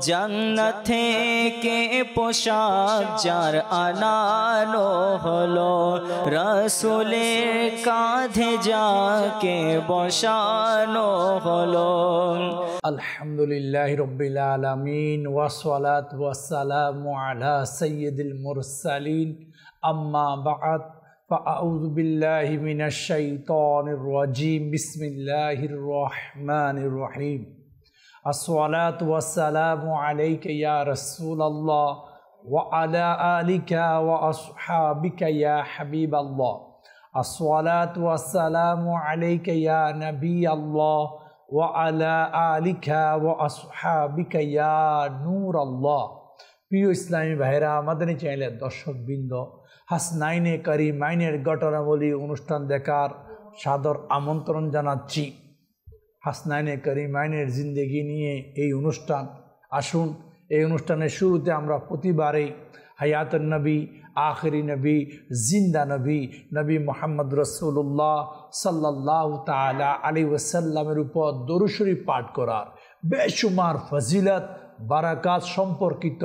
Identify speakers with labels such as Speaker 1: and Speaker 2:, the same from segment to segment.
Speaker 1: জান্নাত থেকে পোশাক যার আনানো হলো, রাসূলের কাঁধে যাকে বসানো হলো।
Speaker 2: আলহামদুলিল্লাহি রাব্বিল আলামিন ওয়াসসালাতু ওয়াসসালামু আলা সাইয়্যিদিল মুরসালিন আম্মা বা'দ ফাআউযু বিল্লাহি মিনাশ শাইতানির রাজীম বিসমিল্লাহির রহমানির রহিম। আসসালাতু ওয়াসসালামু আলাইকা ইয়া রাসূলাল্লাহ ওয়া আলা আলিকা ওয়া আসহাবিকা ইয়া হাবিবাল্লাহ। আসসালাতু ওয়াসসালামু আলাইকা ইয়া নাবিয়াল্লাহ ওয়া আলা আলিকা ওয়া আসহাবিকা ইয়া নূরাল্লাহ। প্রিয় ইসলামী ভাইরা, মাদানী চ্যানেলের দর্শকবৃন্দ, হাসনাইনে কারিমাইনের ঘটনাবলী অনুষ্ঠান দেখার সাদর আমন্ত্রণ জানাচ্ছি। হাসনাইনে কারিমাইনের জিন্দেগি নিয়ে এই অনুষ্ঠান। আসুন, এই অনুষ্ঠানের শুরুতে আমরা প্রতিবারেই হায়াতুন নবী, আখিরি নবী, জিন্দা নবী, নবী মোহাম্মদ রসুল্লাহ সাল্লাল্লাহু তাআলা আলাইহি ওয়াসাল্লামের উপর দরুদ শরীফ পাঠ করার বেশুমার ফজিলত বারাকাত সম্পর্কিত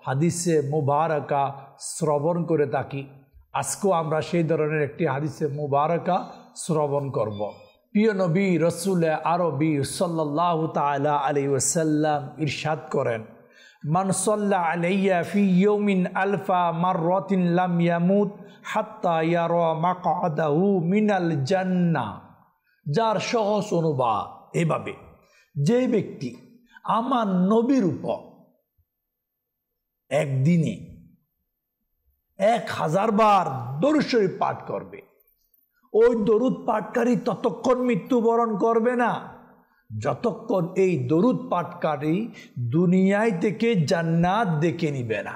Speaker 2: হাদিসে মুবারাকা শ্রবণ করে থাকি। আজকেও আমরা সেই ধরনের একটি হাদিসে মুবারাকা শ্রবণ করব। প্রিয় নবী রসুল আরবি সাল্লাল্লাহু তাআলা আলাইহি ওয়াসাল্লাম ইরশাদ করেন, মান সাল্লা আলাইয়া ফি ইয়াউমিন আলফা মাররাতিন লাম ইয়ামুত হাত্তা ইয়ারা মাকআদাহু মিনাল জান্নাহ। যার সহজ অনুবাদ এভাবে, যে ব্যক্তি আমার নবীর উপর একদিনে 1000 বার দরুদ শরীফ পাঠ করবে, ওই দরুদ পাঠকারী ততক্ষণ মৃত্যুবরণ করবে না যতক্ষণ এই দরুদ পাঠকারী দুনিয়ায় থেকে জান্নাত দেখে নিবে না।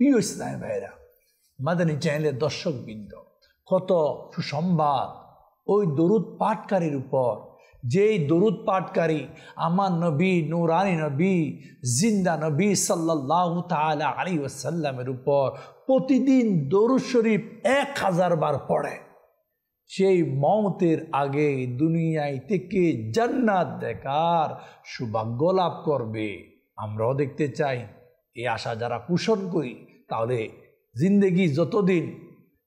Speaker 2: প্রিয় ইসলামী ভাইরা, মাদানী চ্যানেলের দর্শকবৃন্দ, কত সুসংবাদ ওই দরুদ পাঠকারীর উপর। যেই দরুদ পাঠকারী আমার নবী, নূরানী নবী, জিন্দা নবী সাল্লাল্লাহু তাআলা আলাইহি ওয়াসাল্লামের উপর প্রতিদিন দরুদ শরীফ 1000 বার পড়ে, সেই মওতের আগে দুনিয়ায় থেকে জান্নাত দেখার সৌভাগ্য লাভ করবে। আমরাও দেখতে চাই। এই আশা যারা পোষণ করি, তাহলে জিন্দেগি যতদিন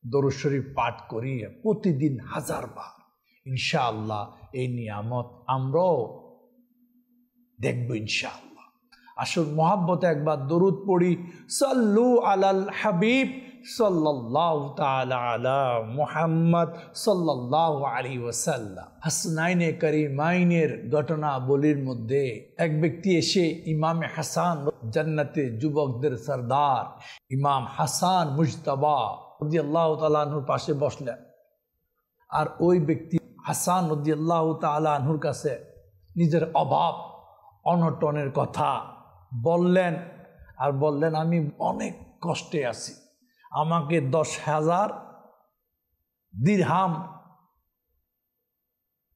Speaker 2: দরুদ শরীফ পাঠ করি প্রতিদিন 1000 বার, ইনশাআল্লাহ এই নিয়ামত আমরাও দেখব ইনশাআল্লাহ। আসল মোহাব্বতে একবার দরুদ পড়ি। সাল্লু আলাল হাবিব সাল্লাল্লাহু তাআলা আলা মুহাম্মদ সাল্লাল্লাহু আলাইহি ওয়াসাল্লাম। হাসনাইনে কারিমাইনের ঘটনাবলীর মধ্যে এক ব্যক্তি এসে ইমামে হাসান, জান্নাতে যুবকদের সরদার ইমাম হাসান মুজতবা রাদিয়াল্লাহু তাআলা আনহুর পাশে বসলেন। আর ওই ব্যক্তি হাসান রাদিয়াল্লাহু তাআলা আনহুর কাছে নিজের অভাব অনটনের কথা বললেন। আর বললেন, আমি অনেক কষ্টে আছি, আমাকে 10,000 দিরহাম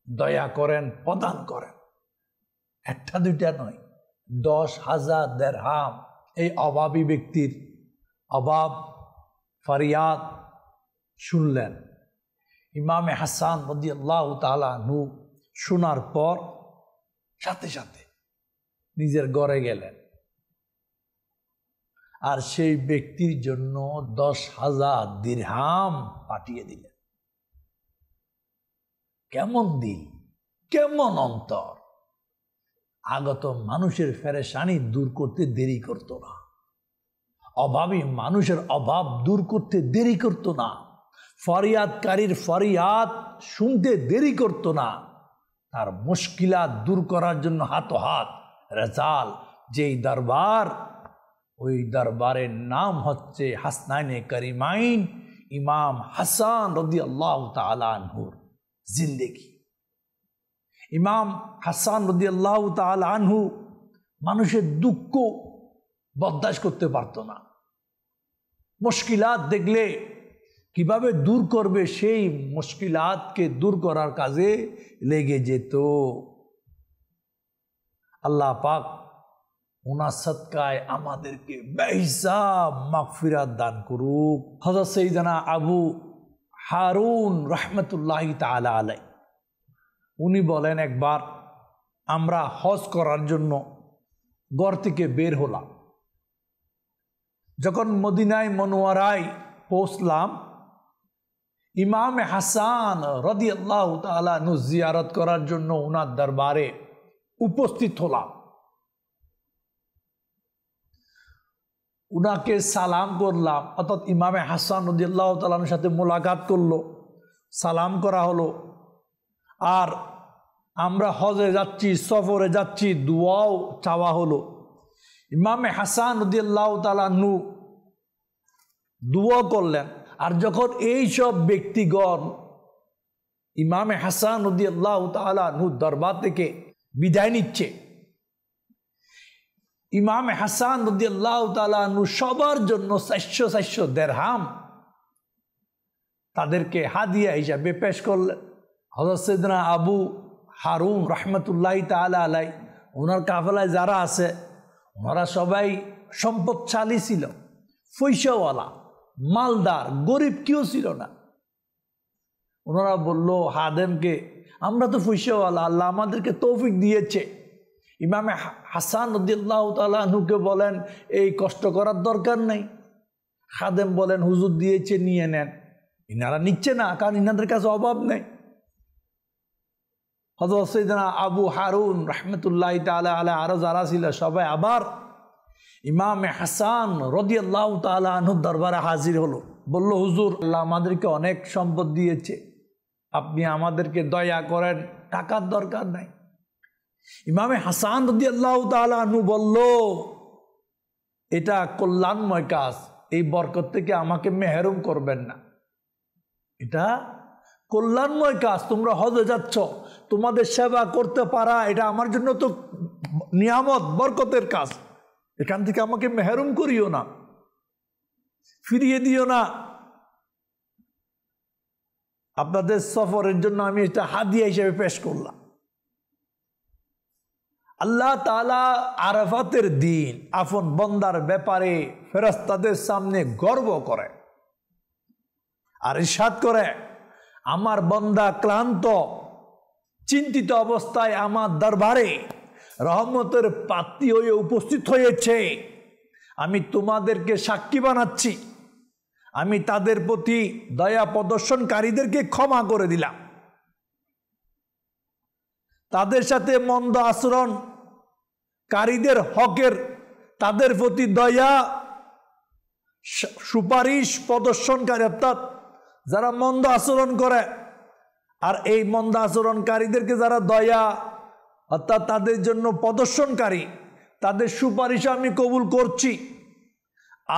Speaker 2: দয়া করেন, প্রদান করেন। একটা দুইটা নয়, 10,000 দিরহাম। এই অভাবী ব্যক্তির অভাব ফরিয়াদ শুনলেন ইমামে হাসান রাদিয়াল্লাহু তাআলা আনহু। শোনার পর সাথে সাথে নিজের ঘরে গেলেন আর সেই ব্যক্তির জন্য 10,000 দিরহাম পাঠিয়ে দিলেন। কেমন দিল, কেমন অন্তর! আগত মানুষের পেরেশানি দূর করতে দেরি করত না, অভাবী মানুষের অভাব দূর করতে দেরি করত না, ফরিয়াদকারীর ফরিয়াদ শুনতে দেরি করত না, তার মুশকিলাত দূর করার জন্য হাতোহাত রেজাল। যেই দরবার, ওই দরবারের নাম হচ্ছে হাসনাইনে কারিমাইন ইমাম হাসান রাদিয়াল্লাহু তাআলা আনহুর জিন্দেগি। ইমাম হাসান রাদিয়াল্লাহু তাআলা আনহু মানুষের দুঃখ বরদাস্ত করতে পারত না। মুশকিলাত দেখলে কিভাবে দূর করবে, সেই মুশকিলাতকে দূর করার কাজে লেগে যেত। আল্লাহ পাক ওনার সদকায় আমাদেরকে বেহিসাব মাগফিরাত দান করুক। হযরত সাইয়েদনা আবু হারুন রাহমাতুল্লাহি তাআলা আলাইহি, উনি বলেন, একবার আমরা হজ করার জন্য ঘর থেকে বের হলাম। যখন মদিনায় মনোয়ারায় পৌঁছলাম, ইমাম হাসান রাদিয়াল্লাহু তাআলা আনহু জিয়ারত করার জন্য ওনার দরবারে উপস্থিত হলাম। উনাকে সালাম করলাম, অর্থাৎ ইমামে হাসান রাদিয়াল্লাহু তাআলা আনহুর সাথে মোলাকাত করলো, সালাম করা হলো। আর আমরা হজে যাচ্ছি, সফরে যাচ্ছি, দোয়াও চাওয়া হলো। ইমামে হাসান রাদিয়াল্লাহু তাআলা আনহু দোয়া করলেন। আর যখন এই সব ব্যক্তিগণ ইমামে হাসান রাদিয়াল্লাহু তাআলা আনহু দরবার থেকে বিদায় নিচ্ছে, ইমামে হাসান রাদিয়াল্লাহু তাআলা আনহু সবার জন্য 400 দিরহাম তাদেরকে হাদিয়া হিসাবে পেশ করলেন। হযরত সাইয়েদনা আবু হারুন রাহমাতুল্লাহি তাআলা আলাই, ওনার কাফেলায় যারা আছে ওনারা সবাই সম্পদশালী ছিল, পয়সাওয়ালা, মালদার, গরিব কেউ ছিল না। ওনারা বলল হাদেমকে, আমরা তো পয়সাওয়ালা, আল্লাহ আমাদেরকে তৌফিক দিয়েছে। ইমামে হাসান রাদিয়াল্লাহু তাআলা আনহুকে বলেন এই কষ্ট করার দরকার নেই। খাদেম বলেন হুজুর দিয়েছে, নিয়ে নেন। ইনারা নিচ্ছে না, কারণ ইনাদের কাছে অভাব নেই। হযরত সাইয়েদনা আবু হারুন রাহমাতুল্লাহি তাআলা আলাইহি আরো যারা ছিল সবাই আবার ইমামে হাসান রাদিয়াল্লাহু তাআলা আনহুর দরবারে হাজির হলো। বলল হুজুর, আল্লাহ আমাদেরকে অনেক সম্পদ দিয়েছে, আপনি আমাদেরকে দয়া করেন, টাকার দরকার নাই। ইমামে হাসান রাদিয়াল্লাহু তাআলা আনহু বলল, এটা কল্যাণময় কাজ, এই বরকত থেকে আমাকে মেহরুম করবেন না। এটা কল্যাণময় কাজ, তোমরা হজে যাচ্ছ, তোমাদের সেবা করতে পারা এটা আমার জন্য তো নিয়ামত, বরকতের কাজ। এখান থেকে আমাকে মেহরুম করিও না, ফিরিয়ে দিও না। আপনাদের সফরের জন্য আমি এটা হাদিয়া হিসেবে পেশ করলাম। আল্লাহ তাআলা আরাফাতের দিন আপন বান্দার ব্যাপারে ফেরেশতাদের সামনে গর্ব করে আর ইরশাদ করে, আমার বান্দা ক্লান্ত চিন্তিত অবস্থায় আমার দরবারে রহমতের পাত্রী হয়ে উপস্থিত হয়েছে। আমি তোমাদেরকে সাক্ষী বানাচ্ছি, আমি তাদের প্রতি দয়া প্রদর্শনকারীদেরকে ক্ষমা করে দিলাম, তাদের সাথে মন্দ আচরণকারীদের হকের তাদের প্রতি দয়া সুপারিশ প্রদর্শনকারী, অর্থাৎ যারা মন্দ আচরণ করে আর এই মন্দ আচরণকারীদেরকে যারা দয়া অর্থাৎ তাদের জন্য প্রদর্শনকারী, তাদের সুপারিশ আমি কবুল করছি।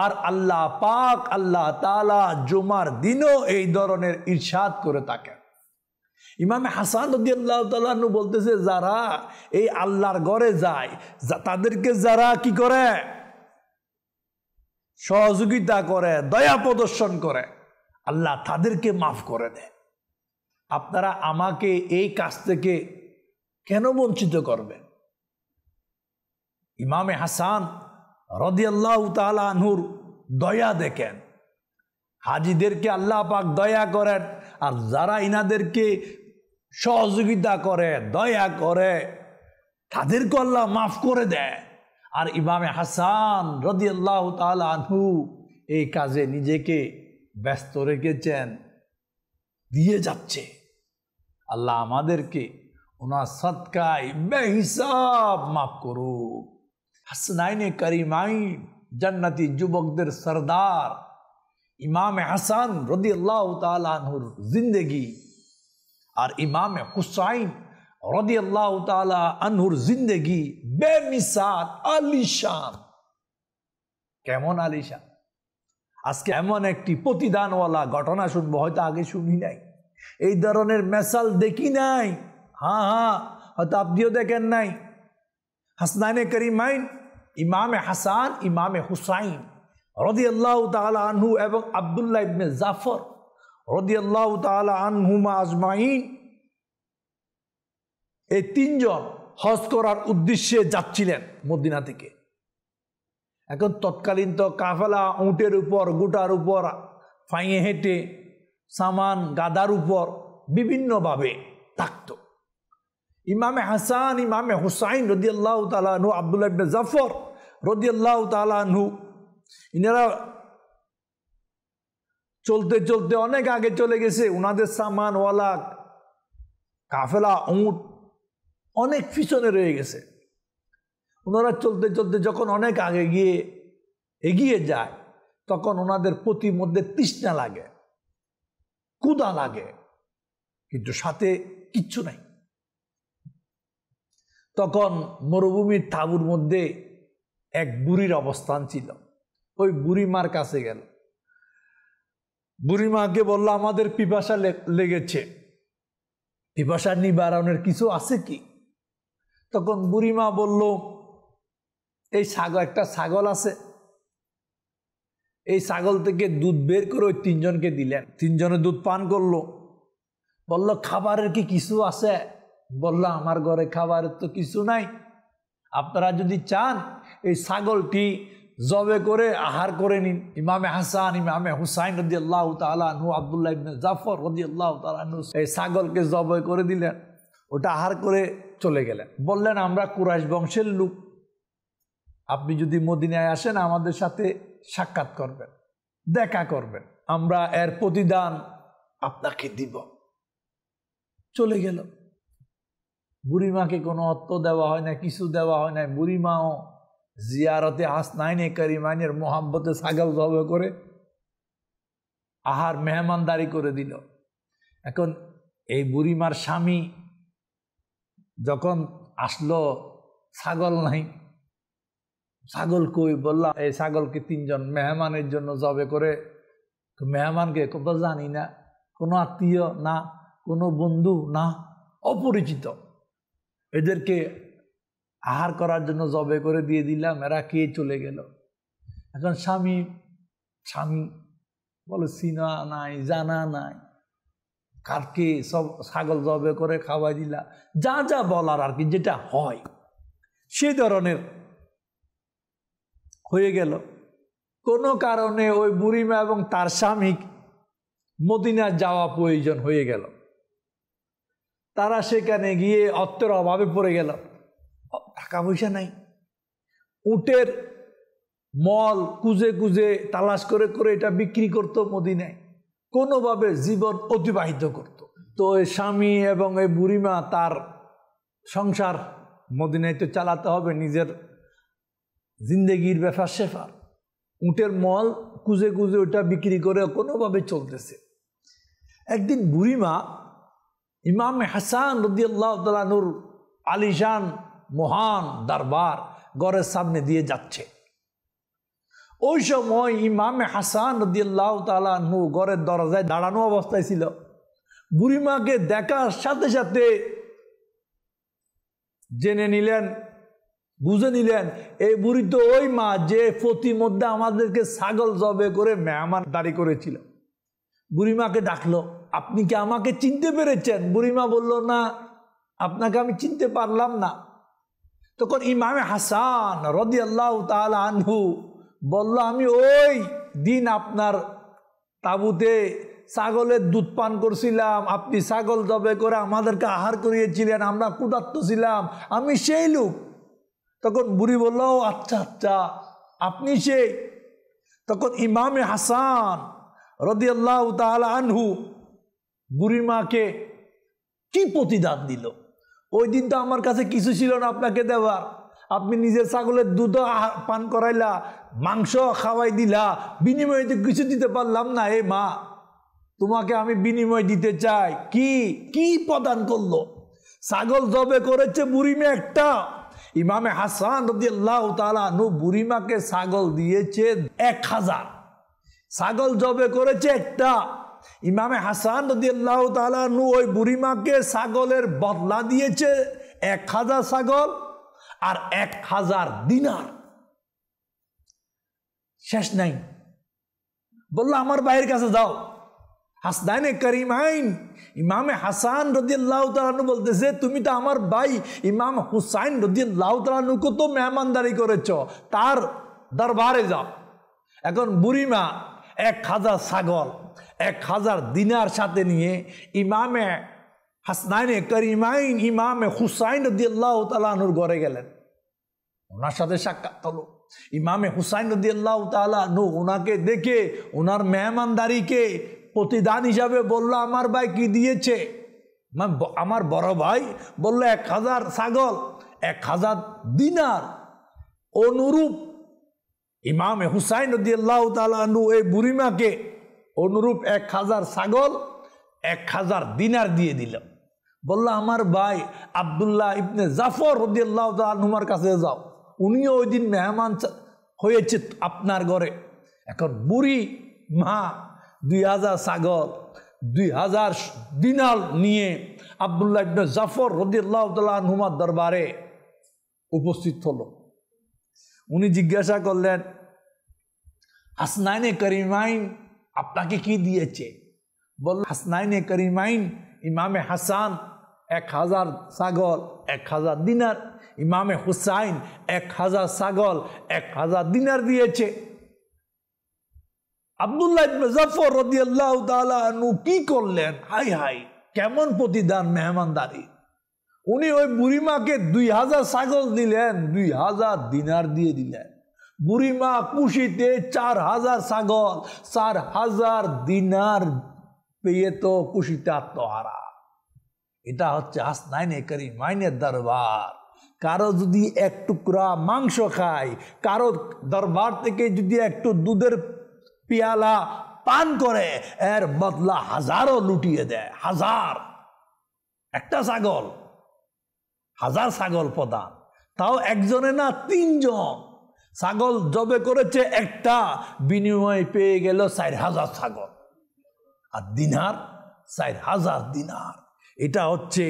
Speaker 2: আর আল্লাহ পাক আল্লাহ তাআলা জুমার দিনও এই ধরনের ইরশাদ করে থাকেন। ইমাম হাসান রাদিয়াল্লাহু তাআলা আনহু বলতেছে, যারা এই আল্লাহর ঘরে যায়, তাদেরকে যারা কি করে, সহযোগিতা করে, দয়া প্রদর্শন করে, আল্লাহ তাদেরকে মাফ করে দেয়। আপনারা আমাকে এই কাজ থেকে কেন বঞ্চিত করবেন? ইমামে হাসান রাদিয়াল্লাহু তাআলা আনহুর দয়া দেখেন, হাজীদেরকে আল্লাহ পাক দয়া করেন, আর যারা ইনাদেরকে সহযোগিতা করে, দয়া করে, তাদেরকে আল্লাহ মাফ করে দেয়। আর ইমামে হাসান রাদিয়াল্লাহু তাআলা আনহু এই কাজে নিজেকে ব্যস্ত রেখেছেন, দিয়ে যাচ্ছে। আল্লাহ আমাদেরকে ওনার সদকায় বেহিসাব মাফ করুক। হাসনাইনে করিমাইন, জান্নাতি যুবকদের সরদার ইমামে হাসান রাদিয়াল্লাহু তাআলা আনহুর জিন্দেগি আর ইমামে হুসাইন রাদিয়াল্লাহু তাআলা আনহুর জিন্দেগি বেমিসাল, আলিশান। কেমন আলিশান! আজকে এমন একটি প্রতিদানওয়ালা ঘটনা শুনবো, হয়তো আগে শুনি নাই, এই ধরনের মেসাল দেখি নাই। হ্যাঁ, হয়তো আপনিও দেখেন নাই। হাসনাইনে করিমাইন ইমামে হাসান, ইমামে হুসাইন রাদিয়াল্লাহু তাআলা আনহু এবং আব্দুল্লাহ ইবনে জাফর রাদিয়াল্লাহু তাআলা আনহুমা আজমাইন, এই তিনজন হজ করার উদ্দেশ্যে যাচ্ছিলেন মদিনা থেকে। এখন তৎকালীন তো কাফেলা উটের উপর, গোটার উপর, পায়ে হেঁটে, সামান গাদার উপর বিভিন্নভাবে থাকত। ইমামে হাসান ইমামে হুসাইন রাদিয়াল্লাহু তাআলা আনহু, আব্দুল্লাহ ইবনে জাফর রাদিয়াল্লাহু তাআলা আনহু, ইনারা চলতে চলতে অনেক আগে চলে গেছে। উনাদের সামানওয়ালা কাফেলা উট অনেক পিছনে রয়ে গেছে। ওনারা চলতে চলতে যখন অনেক আগে গিয়ে এগিয়ে যায়, তখন ওনাদের প্রতির মধ্যে তৃষ্ণা লাগে, ক্ষুধা লাগে, কিন্তু সাথে কিচ্ছু নাই। তখন মরুভূমির তাঁবুর মধ্যে এক বুড়ির অবস্থান ছিল। ওই বুড়িমার কাছে গেল, বুড়িমাকে বলল, আমাদের পিপাসা লেগেছে, পিপাসা নিবারণের কিছু আছে কি? তখন বুড়িমা বলল, এই একটা ছাগল আছে, এই ছাগল থেকে দুধ বের করে ওই তিনজনকে দিলেন। তিনজনে দুধ পান করলো। বলল, খাবারের কি কিছু আছে? বলল, আমার ঘরে খাবারের তো কিছু নাই, আপনারা যদি চান এই ছাগলটি জবে করে আহার করে নিন। ইমামে হাসান ইমামে হুসাইন রাদিয়াল্লাহু তাআলা আনহু, আব্দুল্লাহ ইবনে জাফর রাদিয়াল্লাহু তাআলা আনহু এই ছাগলকে জবে করে দিলেন, ওটা আহার করে চলে গেলেন। বললেন, আমরা কুরাইশ বংশের লোক, আপনি যদি মদিনায় আসেন আমাদের সাথে সাক্ষাৎ করবেন, দেখা করবেন, আমরা এর প্রতিদান আপনাকে দিব। চলে গেল। বুড়িমাকে কোনো অর্থ দেওয়া হয় না, কিছু দেওয়া হয় না। বুড়িমাও জিয়ারতে হাসনাইনে কারিমাইনের মোহাব্বতে ছাগল জবে করে আহার মেহমানদারি করে দিল। এখন এই বুড়িমার স্বামী যখন আসলো, ছাগল নাই, ছাগল কই? বললাম, এই ছাগলকে তিনজন মেহমানের জন্য জবে করে। মেহমানকে কত জানি না, কোনো আত্মীয় না, কোনো বন্ধু না, অপরিচিত, এদেরকে আহার করার জন্য জবে করে দিয়ে দিলাম, এরা কে চলে গেল। এখন স্বামী বলে, চিনা নাই, জানা নাই, কারকে সব ছাগল জবে করে খাওয়াই দিলা, যা যা বলার আর কি, যেটা হয় সেই ধরনের হয়ে গেল। কোনো কারণে ওই বুড়িমা এবং তার স্বামী মদিনা যাওয়া প্রয়োজন হয়ে গেল। তারা সেখানে গিয়ে অর্থের অভাবে পড়ে গেল, টাকা পয়সা নাই। উটের মল কুজে কুজে তালাশ করে করে এটা বিক্রি করতো মদিনায়, কোনোভাবে জীবন অতিবাহিত করত। তো ওই স্বামী এবং এই বুড়িমা তার সংসার মদিনায় তো চালাতে হবে, নিজের জিন্দেগির ব্যাপার সেফার, উটের মল কুজে কুজে ওটা বিক্রি করে কোনোভাবে চলতেছে। একদিন বুড়িমা ইমামে হাসান রাদিয়াল্লাহু তাআলা আনহুর আলিশান মহান দরবার ঘরের সামনে দিয়ে যাচ্ছে। ওই সময় ইমামে হাসান রাদিয়াল্লাহু তাআলা আনহু ঘরের দরজায় দাঁড়ানো অবস্থায় ছিল। বুড়িমাকে দেখার সাথে সাথে জেনে নিলেন, বুঝে নিলেন, এই বুড়ি তো ওই মা যে প্রতিমধ্যে আমাদেরকে ছাগল জবে করে মেহমানদারি করেছিল। বুড়িমাকে ডাকলো, আপনি কি আমাকে চিনতে পেরেছেন? বুড়িমা বলল, না, আপনাকে আমি চিনতে পারলাম না। তখন ইমামে হাসান রাদিয়াল্লাহু তাআলা আনহু বলল, আমি ওই দিন আপনার তাঁবুতে ছাগলের দুধ পান করছিলাম, আপনি ছাগল জবে করে আমাদেরকে আহার করিয়েছিলেন, আমরা ক্ষুধার্ত ছিলাম, আমি সেই লোক। তখন বুড়ি বলল, আচ্ছা আচ্ছা, আপনি সেই। তখন ইমামে হাসান রাদিয়াল্লাহু তাআলা আনহু বুড়িমাকে কি প্রতিদান দিল? ওই দিন তো আমার কাছে কিছু ছিল না আপনাকে দেওয়ার, আপনি নিজের ছাগলের দুধ পান করাইলা, মাংস খাওয়াই দিলা, বিনিময়ে তো কিছু দিতে পারলাম না। এ মা, তোমাকে আমি বিনিময় দিতে চাই। কি কি প্রদান করলো? ছাগল জবে করেছে বুড়িমা একটা। ইমামে হাসান রাদিয়াল্লাহু তাআলা আনহু বুড়িমাকে ছাগল দিয়েছে 1000, ছাগল জবে করেছে একটা। ইমামে হাসান রাদিয়াল্লাহু তাআলা আনহু ওই বুড়িমাকে ছাগলের বদলা দিয়েছে 1000 ছাগল আর 1000 দিনার। শেষ নাই। বললো, আমার ভাইয়ের কাছে যাও। হাসনাইনে কারিমাইন ইমামে হাসান রাদিয়াল্লাহু তাআলা আনহু বলতেছে, তুমি তো আমার ভাই ইমাম হুসাইন রাদিয়াল্লাহু তাআলা আনহুকে তো মেহমানদারি করেছ, তার দরবারে যাও। এখন বুড়িমা 1000 ছাগল 1000 দিনার সাথে নিয়ে ইমামে হাসনাইনে করিমাইন ইমামে হুসাইন রাদিয়াল্লাহু তাআলা আনহুর ঘরে গেলেন, ওনার সাথে সাক্ষাৎ হলো। ইমামে হুসাইন রাদিয়াল্লাহু তাআলা আনহু ওনাকে দেখে ওনার মেহমানদারিকে প্রতিদান হিসাবে বলল, আমার ভাই কি দিয়েছে? আমার বড় ভাই বলল 1000 ছাগল, 1000 দিনার। অনুরূপ ইমামে হুসাইন রাদিয়াল্লাহু তাআলা আনহু এই বুড়িমাকে অনুরূপ 1000 ছাগল 1000 দিনার দিয়ে দিল। বলল, আমার ভাই আব্দুল্লাহ ইবনে জাফর রাদিয়াল্লাহু তাআলা আনহুর কাছে যাও, উনিও ওই দিন মেহমান হয়েছে আপনার ঘরে। এখন বুড়ি মা 2000 ছাগল 2000 দিনার নিয়ে আব্দুল্লাহ ইবনে জাফর রাদিয়াল্লাহু তাআলা আনহুর দরবারে উপস্থিত হলো। উনি জিজ্ঞাসা করলেন, হাসনাইনে করিমাইন আপনাকে কি দিয়েছে? বলল, হাসনাইনে করিমাইন ইমামে হাসান 1000 ছাগল 1000 দিনার, ইমামে হুসাইন 1000 ছাগল 1000 দিনার দিয়েছে। আব্দুল্লাহ ইবনে জাফর রাদিয়াল্লাহু তাআলা আনহু কি করলেন? হাই হাই, কেমন প্রতিদান মেহমানদারি! উনি ওই বুড়িমাকে 2000 ছাগল দিলেন, 2000 দিনার দিয়ে দিলেন। বুড়িমা খুশিতে 4000 ছাগল 4000 দিনার পেয়ে তো খুশিতে আত্মহারা। এটা হচ্ছে হাসনাইনে করিমাইনের দরবার। কারো যদি এক টুকরা মাংস খায়, কারো দরবার থেকে যদি একটু দুধের পেয়ালা পান করে, এর বদলা হাজারও লুটিয়ে দেয়। হাজার, একটা ছাগল 1000 ছাগল প্রদান, তাও একজনে না 3 জন। ছাগল জবে করেছে একটা, বিনিময়ে পেয়ে গেল 4000 ছাগল আর দিনার 4000 দিনার। এটা হচ্ছে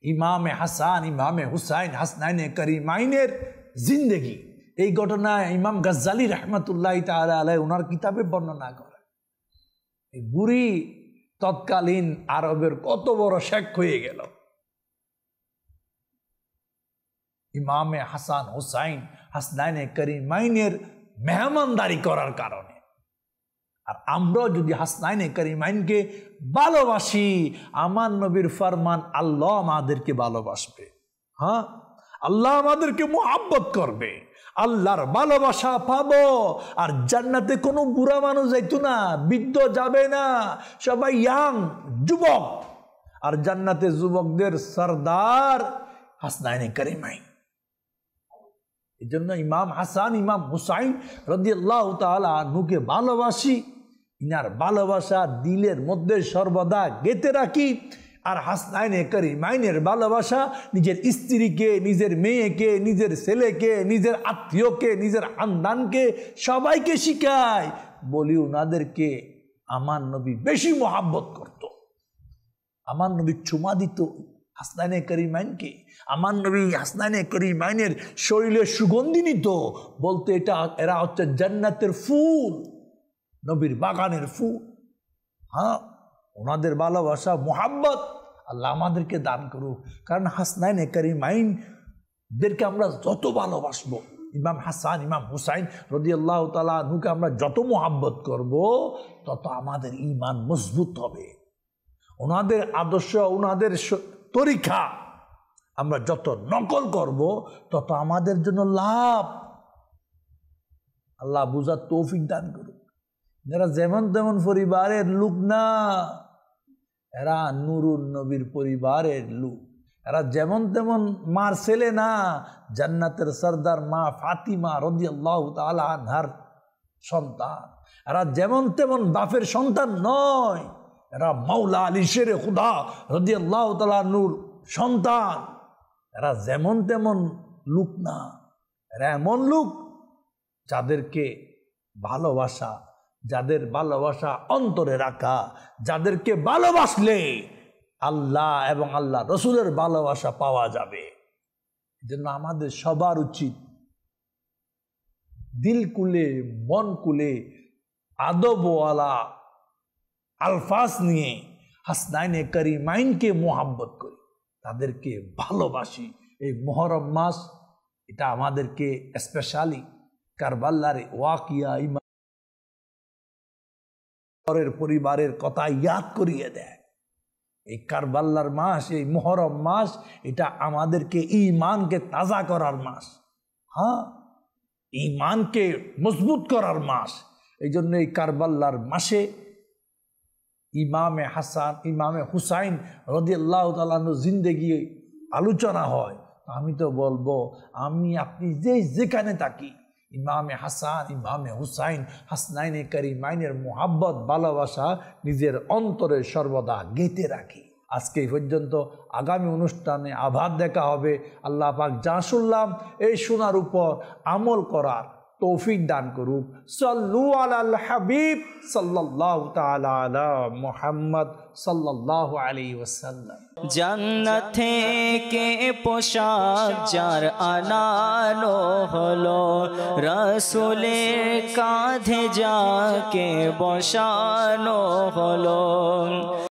Speaker 2: ইমামে হাসান ইমামে হুসাইন হাসনাইনে করিমাইনের জিন্দেগি। এই ঘটনা ইমাম গাজ্জালি রহমতুল্লাহ তাআলা আলাইহি ওনার কিতাবে বর্ণনা করে। এই বুড়ি তৎকালীন আরবের কত বড় শেখ হয়ে গেল ইমামে হাসান হুসাইন হাসনাইনে করিমাইনের মেহমানদারি করার কারণে। আর আমরাও যদি হাসনাইনে করিমাইনকে ভালোবাসি, আমার নবীর ফরমান, আল্লাহ আমাদেরকে ভালোবাসবে। হ্যাঁ, আল্লাহ আমাদেরকে মুহাব্বত করবে, আল্লাহর ভালোবাসা পাবো। আর জান্নাতে কোনো বুড়া মানুষ যাইতো না, বৃদ্ধ যাবে না, সবাই ইয়াং যুবক। আর জান্নাতে যুবকদের সরদার হাসনাইনে করিমাইন। এই জন্য ইমাম হাসান ইমাম হুসাইন রাদিয়াল্লাহু তাআলা আনহুকে ভালোবাসি, ইনার ভালোবাসা দিলের মধ্যে সর্বদা গেঁথে রাখি। আর হাসনাইনে করিমাইনের ভালোবাসা নিজের স্ত্রীকে, নিজের মেয়েকে, নিজের ছেলেকে, নিজের আত্মীয়কে, নিজের খানদানকে সবাইকে শিখায়। বলি ওনাদেরকে আমার নবী বেশি মহাব্বত করত। আমার নবী চুমা দিত হাসনাইনে করিমাইনকে। আমার নবী হাসনাইনে করিমাইনের শরীরে সুগন্ধি নিত, বলতে এটা এরা হচ্ছে জান্নাতের ফুল, নবীর বাগানের ফুল। হ্যাঁ, ওনাদের ভালোবাসা মুহাব্বত আল্লাহ আমাদেরকে দান করুক। কারণ হাসনাইনে করিমাইনদেরকে আমরা যত ভালোবাসবো, ইমাম হাসান ইমাম হুসাইন রাদিয়াল্লাহু তাআলা আনহুকে আমরা যত মুহাব্বত করব, তত আমাদের ঈমান মজবুত হবে। ওনাদের আদর্শ, ওনাদের তরিকা আমরা যত নকল করব, তত আমাদের জন্য লাভ। আল্লাহ বুঝার তৌফিক দান করুক। এরা যেমন তেমন পরিবারের লোক না, এরা নুরুন নবীর পরিবারের লোক। এরা যেমন তেমন মার ছেলে না, জান্নাতের সরদার মা ফাতিমা রাদিয়াল্লাহু তাআলা আনহার সন্তান। এরা যেমন তেমন বাপের সন্তান নয়, এরা মাওলা আলী শেরে খুদা রাদিয়াল্লাহু তাআলা নূর সন্তান। এরা যেমন তেমন লোক না, এরা এমন লোক যাদেরকে ভালোবাসা, যাদের ভালোবাসা অন্তরে রাখা, যাদেরকে ভালোবাসলে আল্লাহ এবং আল্লাহ রসুলের ভালোবাসা পাওয়া যাবে। এজন্য আমাদের সবার উচিত দিল কুলে মন কুলে আদবওয়ালা আলফাজ নিয়ে হাসনাইনে করিমাইনকে মোহাব্বত করি, তাদেরকে ভালোবাসি। এই মুহররম মাস এটা আমাদেরকে স্পেশালি কারবালার ওয়াকিয়া ইমামের পরিবারের কথা ইয়াদ করিয়ে দেয়। এই কারবালার মাস, এই মুহররম মাস, এটা আমাদেরকে ঈমানকে তাজা করার মাস, হ্যাঁ, ঈমানকে মজবুত করার মাস। এই জন্য এই কারবালার মাসে ইমামে হাসান, ইমামে হুসাইন রাদিয়াল্লাহু তাআলা আনহু জিন্দেগি আলোচনা হয়। আমি তো বলবো, আমি আপনি যেখানে থাকি, ইমামে হাসান, ইমামে হুসাইন, হাসনাইনে কারিমাইনের মোহাব্বত, ভালোবাসা নিজের অন্তরে সর্বদা গেঁথে রাখি। আজকে এই পর্যন্ত, আগামী অনুষ্ঠানে আবার দেখা হবে। আল্লাহ পাক যা শুনলাম এই শোনার উপর আমল করার তৌফিক দান করুক। সাল্লু আলাল হাবিব সাল্লাল্লাহু তাআলা আলা মুহাম্মদ সাল্লাল্লাহু আলাইহি ওয়াসাল্লাম।
Speaker 1: জান্নাত থেকে পোশাক যার আনানো হলো, রাসূলের কাঁধে যাকে বসানো হলো।